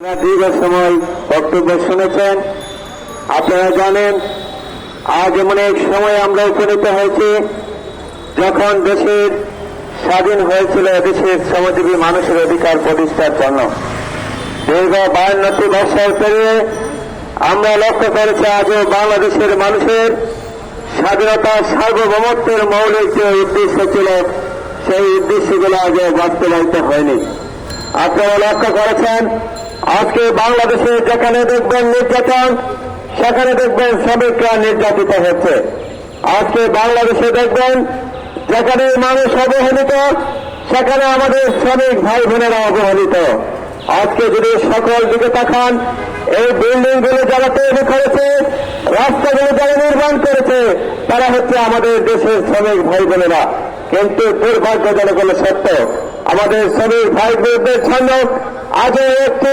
দীর্ঘ সময় বক্তব্য শুনেছেন। আপনারা জানেন আজ এমন এক সময় আমরা উপনীত হয়েছি যখন দেশের স্বাধীন হয়েছিল দেশের শ্রমজীবী মানুষের অধিকার প্রতিষ্ঠার জন্য। দীর্ঘ 52টি বছর পেরিয়ে আমরা লক্ষ্য করেছি আজও বাংলাদেশের মানুষের স্বাধীনতা সার্বভৌমত্বের মৌলিক যে উদ্দেশ্য ছিল সেই উদ্দেশ্যগুলো আজও বাস্তবায়িত হয়নি। আপনারা লক্ষ্য করেছেন আজকে বাংলাদেশে যেখানে দেখবেন নির্যাতন সেখানে দেখবেন শ্রমিকরা নির্যাতিত হচ্ছে। আজকে বাংলাদেশে দেখবেন যেখানে মানুষ অবহেলিত সেখানে আমাদের শ্রমিক ভাই বোনেরা অবহেলিত। আজকে যদি সকল দিকে তাকান এই বিল্ডিং গুলো যারা তৈরি করেছে রাস্তাগুলো যারা নির্মাণ করেছে তারা হচ্ছে আমাদের দেশের শ্রমিক ভাই বোনেরা। কিন্তু দুর্ভাগ্যজনক হলো সত্য আমাদের শ্রমিক ভাই বোনদের জন্য আজও একটি